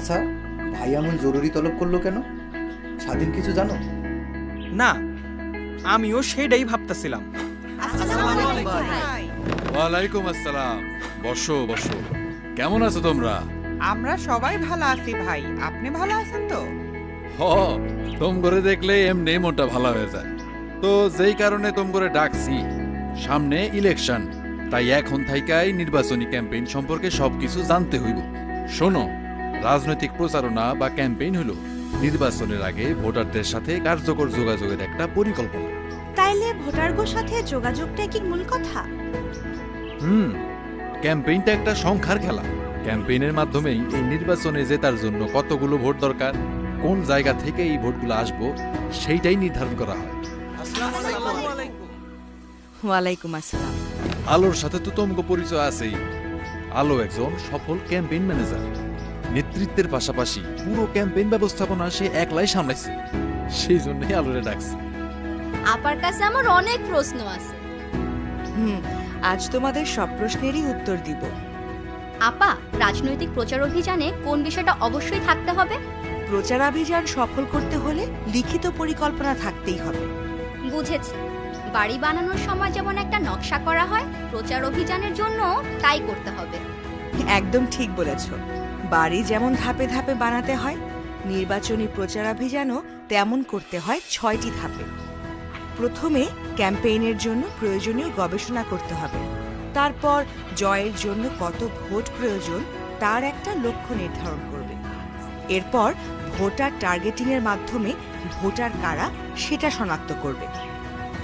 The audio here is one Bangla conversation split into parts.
আচ্ছা, ভাই এমন জরুরি তলব করলো কেন? স্বাধীন কিছু জানো? না, আমিও সেটাই ভাবতেছিলাম। ওয়ালাইকুম আসসালাম। বসো বসো। কেমন আছো তোমরা? আমরা সবাই ভালো আছি ভাই, আপনি ভালো আছেন তো? হ, তোম করে দেখলে এমনি মনটা ভালো হয়ে যায়। তো যেই কারণে তোম করে ডাকছি, সামনে ইলেকশন, তাই এখন থাইকাই নির্বাচনী ক্যাম্পেইন সম্পর্কে সবকিছু জানতে হইব। শোনো, রাজনৈতিক প্রচারণা বা ক্যাম্পেইন হলো নির্বাচনের আগে ভোটারদের সাথে কার্যকর যোগাযোগের একটা পরিকল্পনা। তাইলে ভোটারগোর সাথে যোগাযোগটাই কি মূল কথা? ক্যাম্পেইনটা একটা সংখ্যার খেলা। ক্যাম্পেইনের মাধ্যমেই এই নির্বাচনে জেতার জন্য কতগুলো ভোট দরকার, কোন জায়গা থেকে এই ভোটগুলো আসবো, সেইটাই নির্ধারণ করা হয়। ওয়ালাইকুম আসসালাম। আলোর সাথে তো তোমাকে পরিচয় আছেই। আলো একজন সফল ক্যাম্পেইন ম্যানেজার। নেতৃত্বের পাশাপাশি পুরো ক্যাম্পেইন ব্যবস্থাপনা সে একলাই সামলাইছে। সেই জন্যই আলোরে ডাকছে। আপার কাছে আমার অনেক প্রশ্ন আছে। আজ তোমাদের সব প্রশ্নেরই উত্তর দিব। আপা, রাজনৈতিক প্রচার অভিযানে কোন বিষয়টা অবশ্যই থাকতে হবে? প্রচারাভিযান সফল করতে হলে লিখিত পরিকল্পনা থাকতেই হবে। বুঝেছি। বাড়ি বানানোর সময় যেমন একটা নকশা করা হয়, প্রচার অভিযানের জন্য তাই করতে হবে। একদম ঠিক বলেছ। বাড়ি যেমন ধাপে ধাপে বানাতে হয়, নির্বাচনী প্রচারাভিযানও তেমন করতে হয় 6টি ধাপে। প্রথমে ক্যাম্পেইনের জন্য প্রয়োজনীয় গবেষণা করতে হবে। তারপর জয়ের জন্য কত ভোট প্রয়োজন তার একটা লক্ষ্য নির্ধারণ করবে। এরপর ভোটার টার্গেটিংয়ের মাধ্যমে ভোটার কারা সেটা শনাক্ত করবে।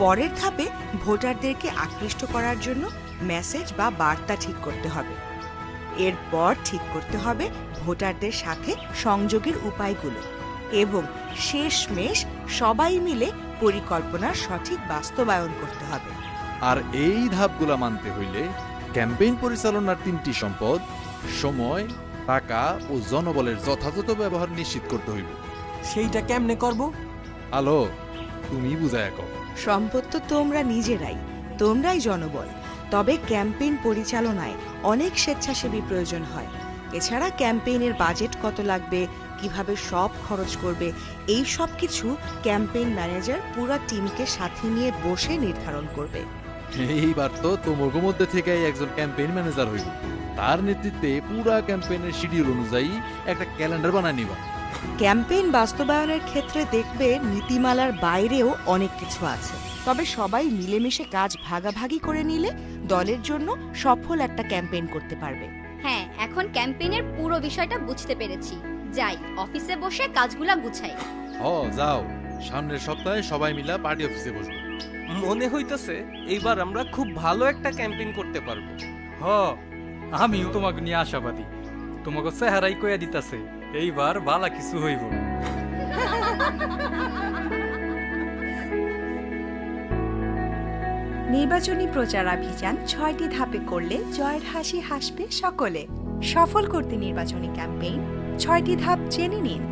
পরের ধাপে ভোটারদেরকে আকৃষ্ট করার জন্য মেসেজ বা বার্তা ঠিক করতে হবে। এরপর ঠিক করতে হবে ভোটারদের সাথে সংযোগের উপায়গুলো এবং শেষমেশ সবাই মিলে পরিকল্পনার সঠিক বাস্তবায়ন করতে হবে। আর এই ধাপগুলা মানতে হইলে ক্যাম্পেইন পরিচালনার 3টি সম্পদ, সময়, টাকা ও জনবলের যথাযথ ব্যবহার নিশ্চিত করতে হইব। সেইটা কেমনে করব? আলো, তুমি বুঝায় কও। সম্পদ তো তোমরা নিজেরাই, তোমরাই জনবল। তবে ক্যাম্পেইন পরিচালনায় অনেক স্বেচ্ছাসেবী প্রয়োজন হয়। এছাড়া ক্যাম্পেইনের বাজেট কত লাগবে, কিভাবে সব খরচ করবে, এই সব কিছু ক্যাম্পেইন ম্যানেজার পুরো টিমকে সাথে নিয়ে বসে নির্ধারণ করবে। এইবার তো তোমার মধ্যে থেকে একজন ক্যাম্পেইন ম্যানেজার হইব। তার নেতৃত্বে পুরা ক্যাম্পেইনের শিডিউল অনুযায়ী একটা ক্যালেন্ডার বানায় নিবা। ক্যাম্পেইন বাস্তবায়নের ক্ষেত্রে দেখবে নীতিমালার বাইরেও অনেক কিছু আছে। তবে সবাই মিলেমিশে কাজ ভাগাভাগি করে নিলে দলের জন্য সফল একটা ক্যাম্পেইন করতে পারবে। হ্যাঁ, এখন ক্যাম্পেইনের পুরো বিষয়টা বুঝতে পেরেছি। যাই, অফিসে বসে কাজগুলা গুছাই। যাও, সামনের সপ্তাহে সবাই মিলা পার্টি অফিসে বসবো। মনে হইতেছে এইবার আমরা খুব ভালো একটা ক্যাম্পেইন করতে পারবো। আমিও তোমাকে নিয়ে আশাবাদী। তোমাকে চেহারাই কইয়া দিতাছে এইবার ভালো কিছু হইব। নির্বাচনী প্রচারাভিযান 6টি ধাপে করলে জয়ের হাসি হাসবে সকলে। সফল করতে নির্বাচনী ক্যাম্পেইন 6টি ধাপ জেনে নিন।